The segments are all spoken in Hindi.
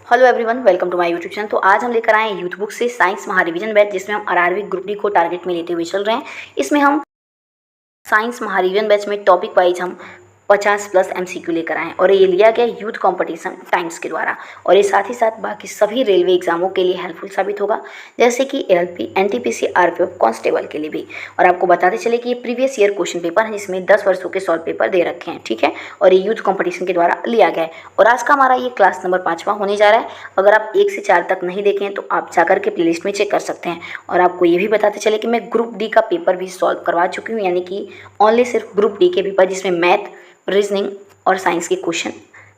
Hello everyone, welcome to my YouTube channel. तो आज हम लेकर आए हैं यूथ बुक से साइंस महारिवीजन बैच, जिसमें हम आरआरबी ग्रुप डी को टारगेट में लेते हुए चल रहे हैं। इसमें हम साइंस महारिवीजन बैच में टॉपिक वाइज हम 50+ MCQ लेकर आए और ये लिया गया यूथ कंपटीशन टाइम्स के द्वारा। और ये साथ ही साथ बाकी सभी रेलवे एग्जामों के लिए हेल्पफुल साबित होगा, जैसे कि LP, NTPC, RPF, कांस्टेबल के लिए भी। और आपको बताते चले कि ये प्रीवियस ईयर क्वेश्चन पेपर है, जिसमें 10 वर्षों के सॉल्व पेपर दे रखे हैं, ठीक है। और ये यूथ कंपटीशन के द्वारा लिया गया है। और आज का हमारा ये क्लास नंबर 5वां होने जा रहा है। अगर आप 1 से 4 तक नहीं देखें तो आप जाकर के प्लेलिस्ट में चेक कर सकते हैं। और आपको ये भी बताते चले कि मैं ग्रुप डी का पेपर भी सॉल्व करवा चुकी हूँ, यानी कि ओनली सिर्फ ग्रुप डी के पेपर, जिसमें मैथ, रीजनिंग और साइंस के क्वेश्चन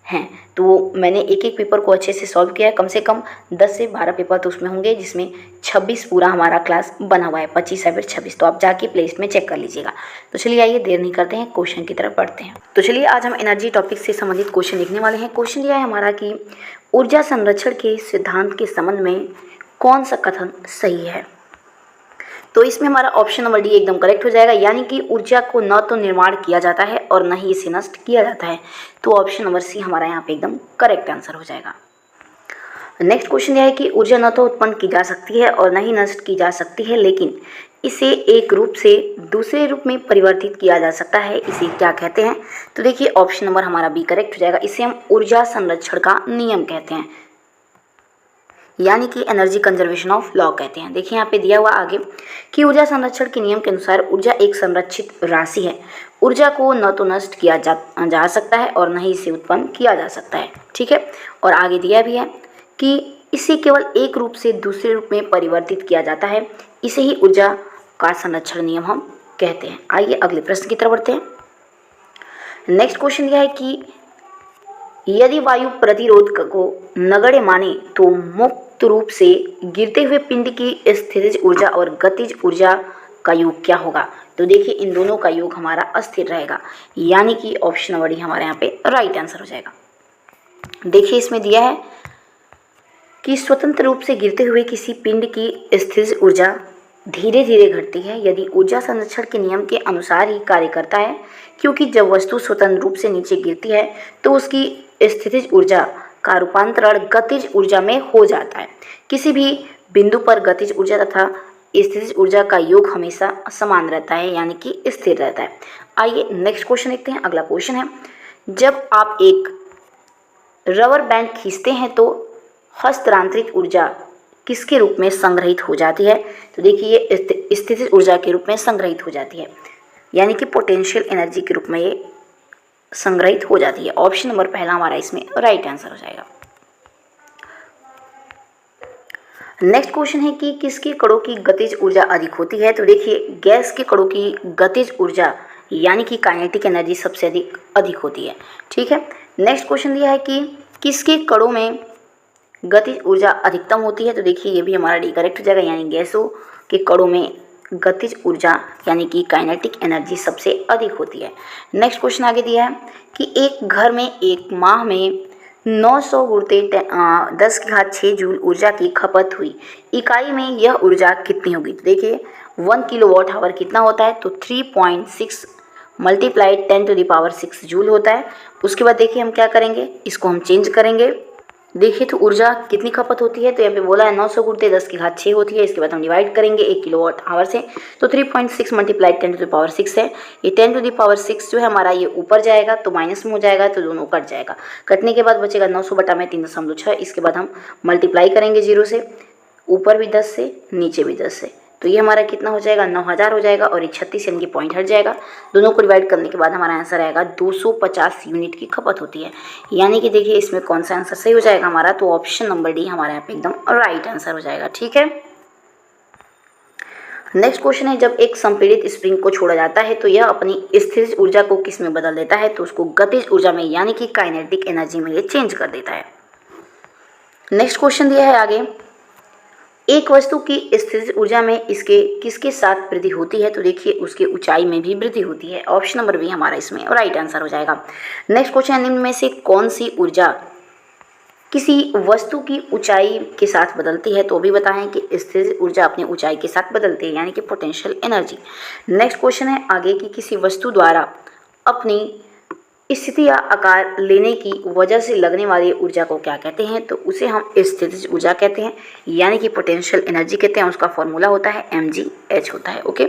हैं। तो मैंने एक एक पेपर को अच्छे से सॉल्व किया है। कम से कम 10 से 12 पेपर तो उसमें होंगे, जिसमें 26 पूरा हमारा क्लास बना हुआ है, 25 या फिर 26। तो आप जाके प्लेलिस्ट में चेक कर लीजिएगा। तो चलिए आइए, देर नहीं करते हैं, क्वेश्चन की तरफ बढ़ते हैं। तो चलिए आज हम एनर्जी टॉपिक से संबंधित क्वेश्चन लिखने वाले हैं। क्वेश्चन यह है हमारा कि ऊर्जा संरक्षण के सिद्धांत के संबंध में कौन सा कथन सही है। तो इसमें हमारा ऑप्शन नंबर डी एकदम करेक्ट हो जाएगा, यानी कि ऊर्जा को न तो निर्माण किया जाता है और न ही इसे नष्ट किया जाता है। तो ऑप्शन नंबर सी हमारा यहाँ पे एकदम करेक्ट आंसर हो जाएगा। नेक्स्ट क्वेश्चन यह है कि ऊर्जा न तो उत्पन्न की जा सकती है और न ही नष्ट की जा सकती है, लेकिन इसे एक रूप से दूसरे रूप में परिवर्तित किया जा सकता है। इसे क्या कहते हैं। तो देखिए ऑप्शन नंबर हमारा बी करेक्ट हो जाएगा। इसे हम ऊर्जा संरक्षण का नियम कहते हैं, यानी कि एनर्जी कंजर्वेशन ऑफ लॉ कहते हैं। देखिए यहाँ पे दिया हुआ आगे कि ऊर्जा संरक्षण के नियम के अनुसार ऊर्जा एक संरक्षित राशि है। ऊर्जा को न तो नष्ट किया जा सकता है और न ही इसे उत्पन्न किया जा सकता है, ठीक है। और आगे दिया भी है कि इसे केवल एक रूप से दूसरे रूप में परिवर्तित किया जाता है। इसे ही ऊर्जा का संरक्षण नियम हम कहते हैं। आइए अगले प्रश्न की तरफ बढ़ते हैं। नेक्स्ट क्वेश्चन यह है कि यदि वायु प्रतिरोध को नगण्य माने तो मुक्त रूप से गिरते हुए पिंड की स्थितिज ऊर्जा और गतिज ऊर्जा का योग क्या होगा। तो देखिए इन दोनों का योग हमारा अस्थिर रहेगा, यानी कि ऑप्शन नंबर डी हमारे यहाँ पे राइट आंसर हो जाएगा। देखिए इसमें दिया है कि स्वतंत्र रूप से गिरते हुए किसी पिंड की स्थितिज ऊर्जा धीरे धीरे घटती है यदि ऊर्जा संरक्षण के नियम के अनुसार ही कार्य करता है, क्योंकि जब वस्तु स्वतंत्र रूप से नीचे गिरती है तो उसकी स्थितिज ऊर्जा का रूपांतरण गतिज ऊर्जा में हो जाता है। किसी भी बिंदु पर गतिज ऊर्जा तथा स्थितिज ऊर्जा का योग हमेशा समान रहता है, यानी कि स्थिर रहता है। आइए नेक्स्ट क्वेश्चन देखते हैं। अगला क्वेश्चन है, जब आप एक रबर बैंड खींचते हैं तो हस्तांतरित ऊर्जा किसके रूप में संग्रहित हो जाती है। तो देखिए ये स्थितिज ऊर्जा के रूप में संग्रहित हो जाती है, यानी कि पोटेंशियल एनर्जी के रूप में ये संग्रहित हो जाती है। ऑप्शन नंबर पहला हमारा इसमें राइट आंसर हो जाएगा। नेक्स्ट क्वेश्चन है कि किसके कणों की गतिज ऊर्जा अधिक होती है। तो देखिए गैस के कणों की गतिज ऊर्जा यानी कि काइनेटिक एनर्जी सबसे अधिक होती है, ठीक है। नेक्स्ट क्वेश्चन दिया है कि किसके कणों में गतिज ऊर्जा अधिकतम होती है। तो देखिए ये भी हमारा डी करेक्ट हो जाएगा, यानी गैसों के कणों में गतिज ऊर्जा यानी कि काइनेटिक एनर्जी सबसे अधिक होती है। नेक्स्ट क्वेश्चन आगे दिया है कि एक घर में एक माह में 900 गुणित 10⁶ जूल ऊर्जा की खपत हुई। इकाई में यह ऊर्जा कितनी होगी। तो देखिए 1 किलोवाट आवर कितना होता है, तो 3.6 × 10⁶ जूल होता है। उसके बाद देखिए हम क्या करेंगे, इसको हम चेंज करेंगे। देखिए तो ऊर्जा कितनी खपत होती है, तो यहाँ पे बोला है 900 गुणित 10⁶ होती है। इसके बाद हम डिवाइड करेंगे 1 किलोवाट आवर से, तो 3.6 × 10⁶ है। ये 10⁶ जो है हमारा ये ऊपर जाएगा तो माइनस में हो जाएगा, तो दोनों कट जाएगा। कटने के बाद बचेगा 900 बटा में 3.6। इसके बाद हम मल्टीप्लाई करेंगे 0 से, ऊपर भी 10 से, नीचे भी 10 से, तो ये हमारा कितना हो जाएगा, 9000 हो जाएगा। और ये 36 यानी कि पॉइंट हट जाएगा। दोनों को डिवाइड करने के बाद हमारा आंसर आएगा 250 यूनिट की खपत होती है। यानी कि देखिए इसमें कौन सा आंसर सही हो जाएगा हमारा, तो ऑप्शन नंबर डी हमारे यहाँ पे एकदम राइट आंसर हो जाएगा, ठीक है। नेक्स्ट क्वेश्चन है, जब एक संपीड़ित स्प्रिंग को छोड़ा जाता है तो यह अपनी स्थितिज ऊर्जा को किस में बदल देता है। तो उसको गतिज ऊर्जा में यानी कि काइनेटिक एनर्जी में ये चेंज कर देता है। नेक्स्ट क्वेश्चन दिया है आगे, एक वस्तु की स्थितिज ऊर्जा में इसके किसके साथ वृद्धि होती है। तो देखिए उसकी ऊंचाई में भी वृद्धि होती है। ऑप्शन नंबर बी हमारा इसमें राइट आंसर हो जाएगा। नेक्स्ट क्वेश्चन, निम्न में से कौन सी ऊर्जा किसी वस्तु की ऊंचाई के साथ बदलती है। तो भी बताएं कि स्थितिज ऊर्जा अपनी ऊंचाई के साथ बदलती है, यानी कि पोटेंशियल एनर्जी। नेक्स्ट क्वेश्चन है आगे कि किसी वस्तु द्वारा अपनी स्थिति या आकार लेने की वजह से लगने वाली ऊर्जा को क्या कहते हैं? तो उसे हम स्थितिज ऊर्जा कहते हैं, यानी कि पोटेंशियल एनर्जी कहते हैं। उसका फॉर्मूला होता है mgh होता है। ओके,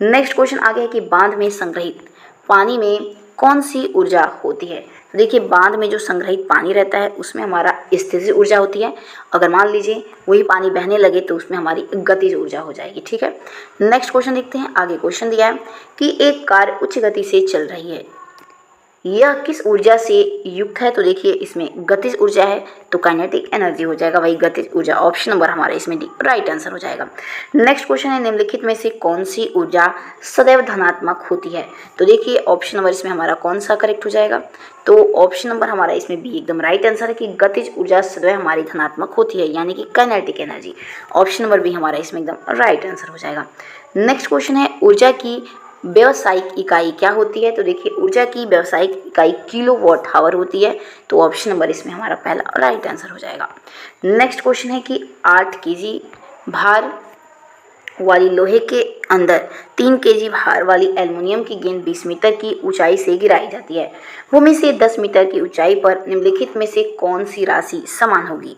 नेक्स्ट क्वेश्चन आ गया कि बांध में संग्रहित पानी में कौन सी ऊर्जा होती है? तो देखिए, बांध में जो संग्रहित पानी रहता है उसमें हमारा स्थितिज ऊर्जा होती है। अगर मान लीजिए वही पानी बहने लगे तो उसमें हमारी गतिज ऊर्जा हो जाएगी। ठीक है, नेक्स्ट क्वेश्चन देखते हैं। आगे क्वेश्चन दिया है कि एक कार उच्च गति से चल रही है, यह किस ऊर्जा से युक्त है? तो देखिए, इसमें गतिज ऊर्जा है तो काइनेटिक एनर्जी हो जाएगा, वही गतिज ऊर्जा। ऑप्शन नंबर हमारा इसमें डी राइट आंसर हो जाएगा। नेक्स्ट क्वेश्चन है, निम्नलिखित में से कौन सी ऊर्जा सदैव धनात्मक होती है? तो देखिए, ऑप्शन नंबर इसमें हमारा कौन सा करेक्ट हो जाएगा? तो ऑप्शन नंबर हमारा इसमें बी एकदम राइट आंसर है कि गतिज ऊर्जा सदैव हमारी धनात्मक होती है, यानी कि kinetic energy. Option number B हमारा इसमें एकदम राइट आंसर हो जाएगा। नेक्स्ट क्वेश्चन है, ऊर्जा की व्यावसायिक इकाई क्या होती है? तो देखिए, ऊर्जा की व्यावसायिक इकाई किलोवाट आवर होती है, तो ऑप्शन नंबर इसमें हमारा पहला राइट आंसर हो जाएगा। नेक्स्ट क्वेश्चन है कि 8 केजी भार वाली लोहे के अंदर 3 केजी भार वाली एल्युमिनियम की गेंद 20 मीटर की ऊंचाई से गिराई जाती है, भूमि से 10 मीटर की ऊंचाई पर निम्नलिखित में से कौन सी राशि समान होगी?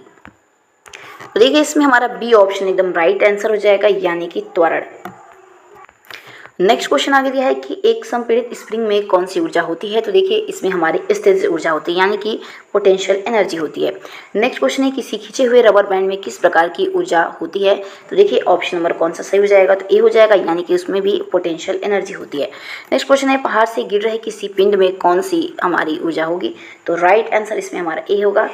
तो देखिए, इसमें हमारा बी ऑप्शन एकदम राइट आंसर हो जाएगा, यानी कि त्वरण। नेक्स्ट क्वेश्चन आगे दिया है कि एक संपीड़ित स्प्रिंग में कौन सी ऊर्जा होती है? तो देखिए, इसमें हमारी स्थितिज ऊर्जा होती है, यानी कि पोटेंशियल एनर्जी होती है। नेक्स्ट क्वेश्चन है, किसी खींचे हुए रबर बैंड में किस प्रकार की ऊर्जा होती है? तो देखिए, ऑप्शन नंबर कौन सा सही हो जाएगा? तो ए हो जाएगा, यानी कि उसमें भी पोटेंशियल एनर्जी होती है। नेक्स्ट क्वेश्चन है, पहाड़ से गिर रहे किसी पिंड में कौन सी हमारी ऊर्जा होगी? तो राइट आंसर इसमें हमारा ए होगा,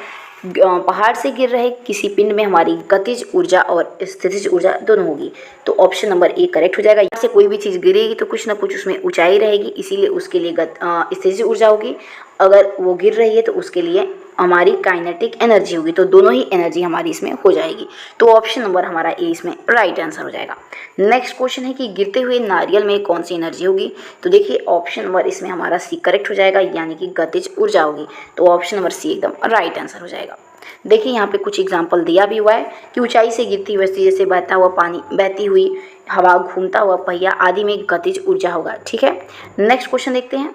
पहाड़ से गिर रहे किसी पिंड में हमारी गतिज ऊर्जा और स्थितिज ऊर्जा दोनों होगी, तो ऑप्शन नंबर ए करेक्ट हो जाएगा। यहाँ से कोई भी चीज़ गिरेगी तो कुछ ना कुछ उसमें ऊंचाई रहेगी, इसीलिए उसके लिए स्थितिज ऊर्जा होगी। अगर वो गिर रही है तो उसके लिए हमारी काइनेटिक एनर्जी होगी, तो दोनों ही एनर्जी हमारी इसमें हो जाएगी, तो ऑप्शन नंबर हमारा ए इसमें राइट आंसर हो जाएगा। नेक्स्ट क्वेश्चन है कि गिरते हुए नारियल में कौन सी एनर्जी होगी? तो देखिए, ऑप्शन नंबर इसमें हमारा सी करेक्ट हो जाएगा, यानी कि गतिज ऊर्जा होगी, तो ऑप्शन नंबर सी एकदम राइट आंसर हो जाएगा। देखिए, यहाँ पे कुछ एग्जाम्पल दिया भी हुआ है कि ऊंचाई से गिरती हुई वस्तु जैसे बहता हुआ पानी, बहती हुई हवा, घूमता हुआ पहिया आदि में गतिज ऊर्जा होगा। ठीक है, नेक्स्ट क्वेश्चन देखते हैं।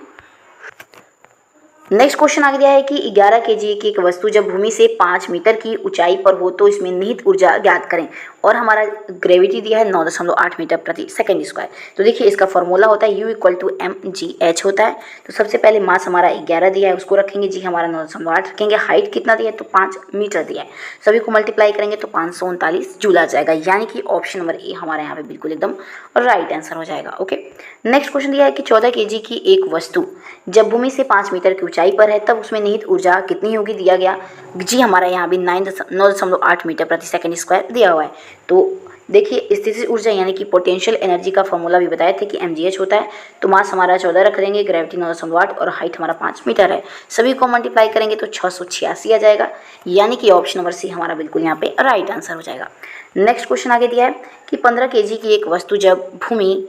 नेक्स्ट क्वेश्चन आ गया है कि 11 केजी की एक वस्तु जब भूमि से 5 मीटर की ऊंचाई पर हो तो इसमें निहित ऊर्जा ज्ञात करें, और हमारा ग्रेविटी दिया है 9.8 मीटर प्रति सेकंड स्क्वायर। तो देखिए, इसका फॉर्मूला होता है U = mgh होता है। तो सबसे पहले मास हमारा 11 दिया है, उसको रखेंगे, जी हमारा 9.8 रखेंगे, हाइट कितना दिया है? तो 5 मीटर दिया है, सभी को मल्टीप्लाई करेंगे तो 539 जूल आ जाएगा, यानी कि ऑप्शन नंबर ए हमारे यहाँ पे बिल्कुल एकदम राइट आंसर हो जाएगा। ओके, नेक्स्ट क्वेश्चन दिया है कि 14 केजी की एक वस्तु जब भूमि से 5 मीटर की ऊंचाई पर है तब उसमें निहित ऊर्जा कितनी होगी? दिया गया, जी हमारा यहाँ भी 9.8 मीटर प्रति सेकंड स्क्वायर दिया हुआ है। तो देखिए, स्थितिज ऊर्जा यानी कि पोटेंशियल एनर्जी का फॉर्मूला भी बताए थे कि mgh होता है। तो मास हमारा 14 रख देंगे, ग्रेविटी 9.8 और हाइट हमारा 5 मीटर है, सभी को मल्टीप्लाई करेंगे तो 686 आ जाएगा, यानी कि ऑप्शन नंबर सी हमारा बिल्कुल यहाँ पे राइट आंसर हो जाएगा। नेक्स्ट क्वेश्चन आगे दिया है कि 15 केजी की एक वस्तु जब भूमि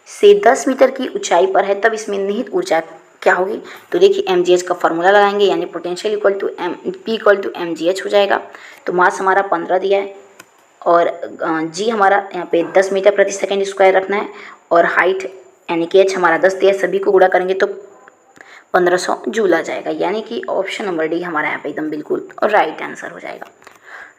से 10 मीटर की ऊंचाई पर है तब इसमें निहित ऊर्जा क्या होगी? तो देखिए, mgh का फॉर्मूला लगाएंगे, यानी पोटेंशियल = mgh हो जाएगा। तो मास हमारा 15 दिया है और जी हमारा यहाँ पे 10 मीटर प्रति सेकंड स्क्वायर रखना है, और हाइट यानी कि h हमारा 10 दिया है, सभी को गुणा करेंगे तो 1500 जूल आ जाएगा, यानी कि ऑप्शन नंबर डी हमारा यहाँ पे एकदम बिल्कुल राइट आंसर हो जाएगा।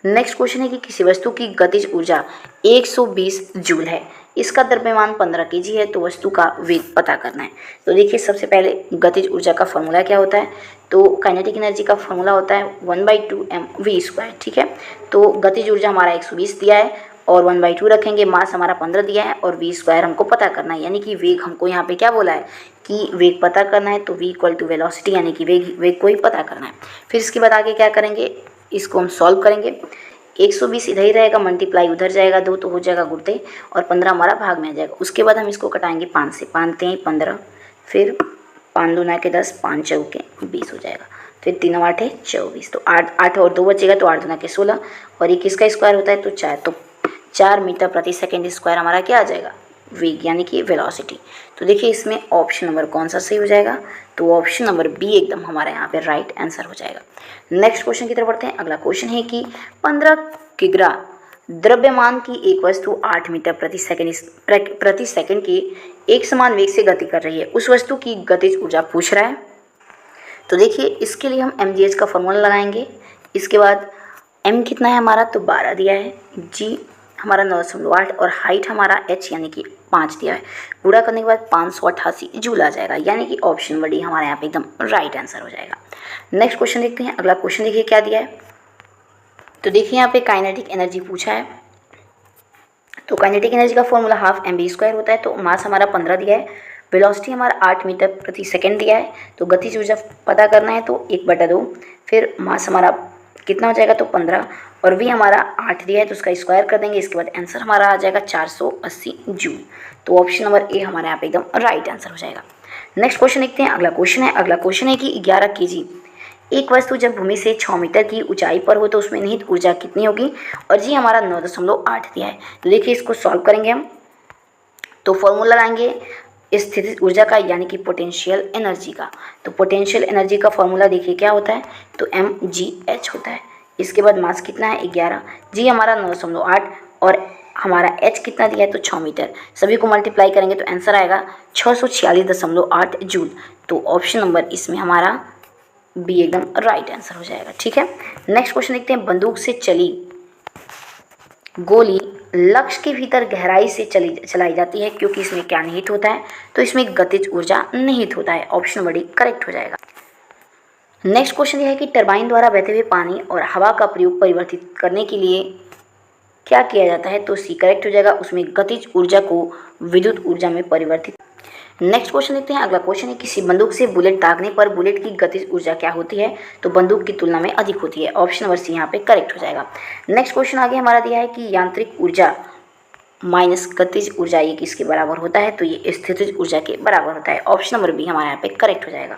नेक्स्ट क्वेश्चन है कि किसी वस्तु की गतिज ऊर्जा 120 जूल है, इसका द्रव्यमान 15 केजी है, तो वस्तु का वेग पता करना है। तो देखिए, सबसे पहले गतिज ऊर्जा का फॉर्मूला क्या होता है? तो काइनेटिक एनर्जी का फॉर्मूला होता है 1/2 mv²। ठीक है, तो गतिज ऊर्जा हमारा 120 दिया है और 1/2 रखेंगे, मास हमारा 15 दिया है और v² हमको पता करना है, यानी कि वेग हमको यहाँ पे क्या बोला है कि वेग पता करना है, तो v = वेलोसिटी, यानी कि वेग को ही पता करना है। फिर इसके बाद आगे क्या करेंगे, इसको हम सॉल्व करेंगे। 120 इधर ही रहेगा, मल्टीप्लाई उधर जाएगा, 2 तो हो जाएगा गुणते, और 15 हमारा भाग में आ जाएगा। उसके बाद हम इसको कटाएंगे 5 से, 5 3 15, फिर 5 दूना के 10, 5 चौके 20 हो जाएगा, फिर 3 8 24, तो 8 और 2 बचेगा, तो 8 दूना के 16, और 21 का स्क्वायर होता है तो 4, तो 4 मीटर प्रति सेकेंड स्क्वायर हमारा क्या आ जाएगा? वेग, यानी कि वेलोसिटी। तो देखिए, इसमें ऑप्शन नंबर कौन सा सही हो जाएगा? तो ऑप्शन नंबर बी एकदम हमारे यहाँ पे राइट आंसर हो जाएगा। नेक्स्ट क्वेश्चन की तरफ बढ़ते हैं। अगला क्वेश्चन है कि 15 किग्रा द्रव्यमान की एक वस्तु 8 मीटर प्रति सेकंड के एक समान वेग से गति कर रही है, उस वस्तु की गतिज ऊर्जा पूछ रहा है। तो देखिए इसके लिए हम mgh का फॉर्मूला लगाएंगे। इसके बाद m कितना है हमारा, तो 12 दिया है, g हमारा 9.8 और हाइट हमारा h यानी कि 5 दिया है। गुणा करने के बाद 588 जूल आ जाएगा, यानी कि ऑप्शन नंबर डी हमारे यहाँ पे एकदम राइट आंसर हो जाएगा। नेक्स्ट क्वेश्चन देखते हैं। अगला क्वेश्चन देखिए क्या दिया है। तो देखिए यहाँ पे काइनेटिक एनर्जी पूछा है। तो काइनेटिक एनर्जी का फॉर्मूला हाफ mv² होता है। तो मास हमारा 15 दिया है, वेलोसिटी हमारा 8 मीटर प्रति सेकंड दिया है। तो गतिज ऊर्जा पता करना है, तो 1/2, फिर मास हमारा कितना हो जाएगा, तो 15, और v हमारा 8 दिया है, तो उसका स्क्वायर कर देंगे। इसके बाद आंसर हमारा आ जाएगा 480 जूल। तो ऑप्शन नंबर ए हमारे यहाँ पे एकदम राइट आंसर हो जाएगा। नेक्स्ट क्वेश्चन देखते हैं। अगला क्वेश्चन है कि 11 kg एक वस्तु जब भूमि से 6 मीटर की ऊंचाई पर हो तो उसमें निहित ऊर्जा कितनी होगी, और जी हमारा 9.8 दिया है। तो देखिए इसको सॉल्व करेंगे हम। तो फॉर्मूला लगाएंगे स्थितिज ऊर्जा का, यानी कि पोटेंशियल एनर्जी का। तो पोटेंशियल एनर्जी का फॉर्मूला देखिए क्या होता है, तो mgh होता है। इसके बाद मास कितना है 11, जी हमारा 9.8 और हमारा h कितना दिया है, तो 6 मीटर। सभी को मल्टीप्लाई करेंगे तो आंसर आएगा 646.8 जूल। तो ऑप्शन नंबर इसमें हमारा बी एकदम राइट आंसर हो जाएगा। ठीक है, नेक्स्ट क्वेश्चन देखते हैं। बंदूक से चली गोली लक्ष्य के भीतर गहराई से चलाई जाती है, क्योंकि इसमें क्या निहित होता है, तो इसमें गतिज ऊर्जा निहित होता है। ऑप्शन बड़ी करेक्ट हो जाएगा। नेक्स्ट क्वेश्चन यह है कि टरबाइन द्वारा बहते हुए पानी और हवा का प्रयोग परिवर्तित करने के लिए क्या किया जाता है, तो सी करेक्ट हो जाएगा। उसमें गतिज ऊर्जा को विद्युत ऊर्जा में परिवर्तित। नेक्स्ट क्वेश्चन देखते हैं। अगला क्वेश्चन है किसी बंदूक से बुलेट दागने पर बुलेट की गतिज ऊर्जा क्या होती है, तो बंदूक की तुलना में अधिक होती है। ऑप्शन नंबर सी यहाँ पे करेक्ट हो जाएगा। नेक्स्ट क्वेश्चन आगे हमारा दिया है कि यांत्रिक ऊर्जा माइनस गतिज ऊर्जा ये किसके बराबर होता है, तो ये स्थितिज ऊर्जा के बराबर होता है। ऑप्शन नंबर बी हमारे यहाँ पे करेक्ट हो जाएगा।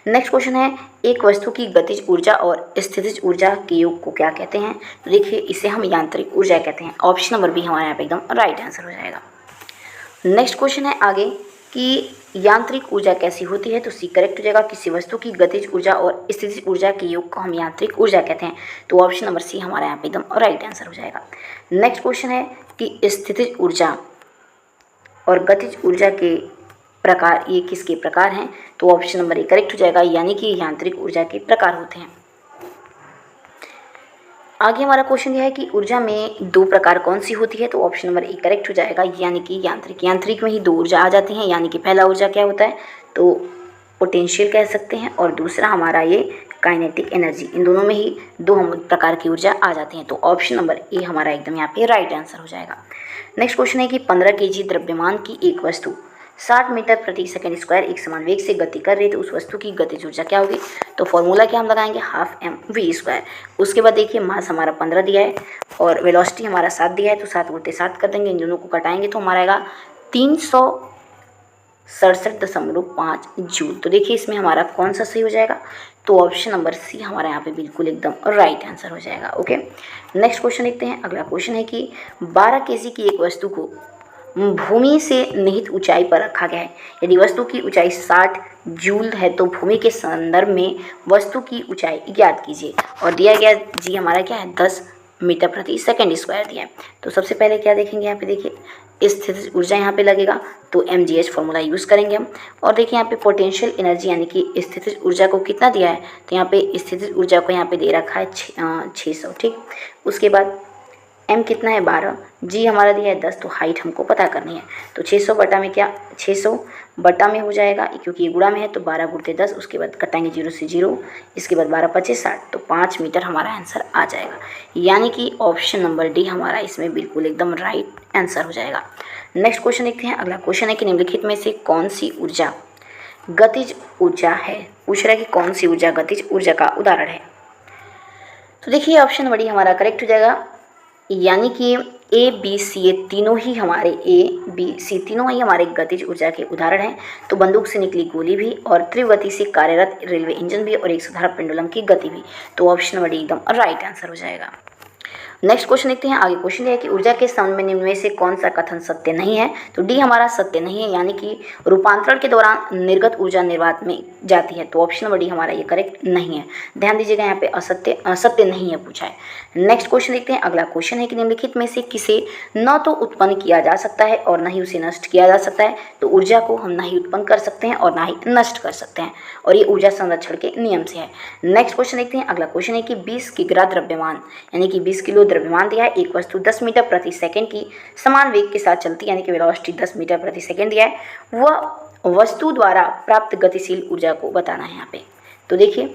नेक्स्ट क्वेश्चन है एक वस्तु की गतिज ऊर्जा और स्थितिज ऊर्जा के योग को क्या कहते हैं, तो देखिए इसे हम यांत्रिक ऊर्जा कहते हैं। ऑप्शन नंबर बी हमारे यहाँ पे एकदम राइट आंसर हो जाएगा। नेक्स्ट क्वेश्चन है आगे कि यांत्रिक ऊर्जा कैसी होती है, तो सी करेक्ट हो जाएगा। किसी वस्तु की गतिज ऊर्जा और स्थितिज ऊर्जा के योग को हम यांत्रिक ऊर्जा कहते हैं। तो ऑप्शन नंबर सी हमारे यहाँ पे एकदम राइट आंसर हो जाएगा। नेक्स्ट क्वेश्चन है कि स्थितिज ऊर्जा और गतिज ऊर्जा के प्रकार ये किसके प्रकार हैं, तो ऑप्शन नंबर ए करेक्ट हो जाएगा, यानी कि यांत्रिक ऊर्जा के प्रकार होते हैं। आगे हमारा क्वेश्चन यह है कि ऊर्जा में दो प्रकार कौन सी होती है, तो ऑप्शन नंबर ए करेक्ट हो जाएगा, यानी कि यांत्रिक में ही दो ऊर्जा आ जाती हैं। यानी कि पहला ऊर्जा क्या होता है, तो पोटेंशियल कह सकते हैं, और दूसरा हमारा ये काइनेटिक एनर्जी। इन दोनों में ही दो हम प्रकार की ऊर्जा आ जाती हैं। तो ऑप्शन नंबर ए हमारा एकदम यहाँ पे राइट आंसर हो जाएगा। नेक्स्ट क्वेश्चन है कि 15 kg द्रव्यमान की एक वस्तु 60 मीटर प्रति सेकंड स्क्वायर एक समान वेग से गति कर रही है, तो उस वस्तु की गतिज ऊर्जा क्या होगी, तो फॉर्मूला क्या हम लगाएंगे, हाफ mv²। उसके बाद देखिए मास हमारा 15 दिया है और वेलोसिटी हमारा 7 दिया है, तो 7 × 7 कर देंगे। इन दोनों को घटाएंगे तो हमारा आएगा 367.5 जूल। तो देखिए इसमें हमारा कौन सा सही हो जाएगा, तो ऑप्शन नंबर सी हमारा यहाँ पे बिल्कुल एकदम राइट आंसर हो जाएगा। ओके, नेक्स्ट क्वेश्चन देखते हैं। अगला क्वेश्चन है कि 12 kg की एक वस्तु को भूमि से निहित ऊंचाई पर रखा गया है। यदि वस्तु की ऊंचाई 60 जूल है तो भूमि के संदर्भ में वस्तु की ऊंचाई ज्ञात कीजिए। और दिया गया जी हमारा क्या है, 10 मीटर प्रति सेकंड स्क्वायर दिया है। तो सबसे पहले क्या देखेंगे, यहाँ पे देखिए स्थितिज ऊर्जा यहाँ पे लगेगा, तो mgh फॉर्मूला यूज़ करेंगे हम। और देखिए यहाँ पे पोटेंशियल एनर्जी यानी कि स्थितिज ऊर्जा को कितना दिया है, तो यहाँ पे स्थितिज ऊर्जा को यहाँ पे दे रखा है 600। ठीक, उसके बाद m कितना है 12, g हमारा दिया है 10, तो हाइट हमको पता करनी है। तो 600 बटा में क्या, 600 बटा में हो जाएगा, क्योंकि ये गुणा में है, तो 12 × 10, उसके बाद कटाएंगे 0 से 0, इसके बाद 12 × 25 60, तो 5 मीटर हमारा आंसर आ जाएगा। यानी कि ऑप्शन नंबर डी हमारा इसमें बिल्कुल एकदम राइट आंसर हो जाएगा। नेक्स्ट क्वेश्चन देखते हैं। अगला क्वेश्चन है कि निम्नलिखित में से कौन सी ऊर्जा गतिज ऊर्जा है। पूछ रहा है कि कौन सी ऊर्जा गतिज ऊर्जा का उदाहरण है। तो देखिए ऑप्शन बड़ी हमारा करेक्ट हो जाएगा, यानी कि ए बी सी ये तीनों ही हमारे हमारे गतिज ऊर्जा के उदाहरण हैं। तो बंदूक से निकली गोली भी, और तीव्र गति से कार्यरत रेलवे इंजन भी, और एक साधारण पेंडुलम की गति भी। तो ऑप्शन नंबर डी एकदम राइट आंसर हो जाएगा। नेक्स्ट क्वेश्चन देखते हैं। आगे क्वेश्चन है कि ऊर्जा के संबंध में निम्न में से कौन सा कथन सत्य नहीं है। तो डी हमारा सत्य नहीं है, यानी कि रूपांतरण के दौरान निर्गत ऊर्जा निर्वात में जाती है। तो ऑप्शन नंबर डी हमारा ये करेक्ट नहीं है। ध्यान दीजिएगा, यहाँ पे सत्य नहीं है पूछा है। नेक्स्ट क्वेश्चन देखते हैं। अगला क्वेश्चन है कि निम्नलिखित में से किसे न तो उत्पन्न किया जा सकता है और न ही उसे नष्ट किया जा सकता है। तो ऊर्जा को हम ना ही उत्पन्न कर सकते हैं और ना ही नष्ट कर सकते हैं, और ये ऊर्जा संरक्षण के नियम से है। नेक्स्ट क्वेश्चन देखते हैं। अगला क्वेश्चन है कि 20 किग्रा द्रव्यमान, यानी कि 20 किलो द्रव्यमान दिया है। एक वस्तु 10 मीटर प्रति सेकंड की समान वेग के साथ चलती है, यानी कि वेलोसिटी 10 मीटर प्रति सेकंड दिया है। वह वस्तु द्वारा प्राप्त गतिशील ऊर्जा को बताना है यहाँ पे। तो देखिए,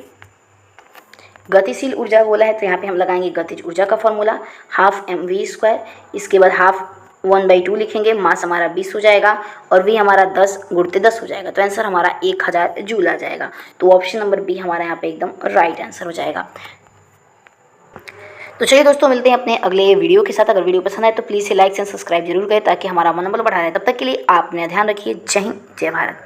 गतिशील ऊर्जा बोला है तो यहाँ पे हम लगाएंगे गतिज ऊर्जा का फॉर्मूला ½ mv²। इसके बाद हाफ 1/2 लिखेंगे, मास हमारा 20 हो जाएगा और वी हमारा 10 × 10 हो जाएगा। तो आंसर हमारा 1000 जूल आ जाएगा। तो ऑप्शन नंबर बी हमारा यहाँ पे एकदम राइट आंसर हो जाएगा। तो चलिए दोस्तों, मिलते हैं अपने अगले वीडियो के साथ। अगर वीडियो पसंद आए तो प्लीज़ से लाइक एंड सब्सक्राइब जरूर करें, ताकि हमारा मनोबल बढ़ा रहे। तब तक के लिए आप अपना ध्यान रखिए। जय हिंद, जय भारत।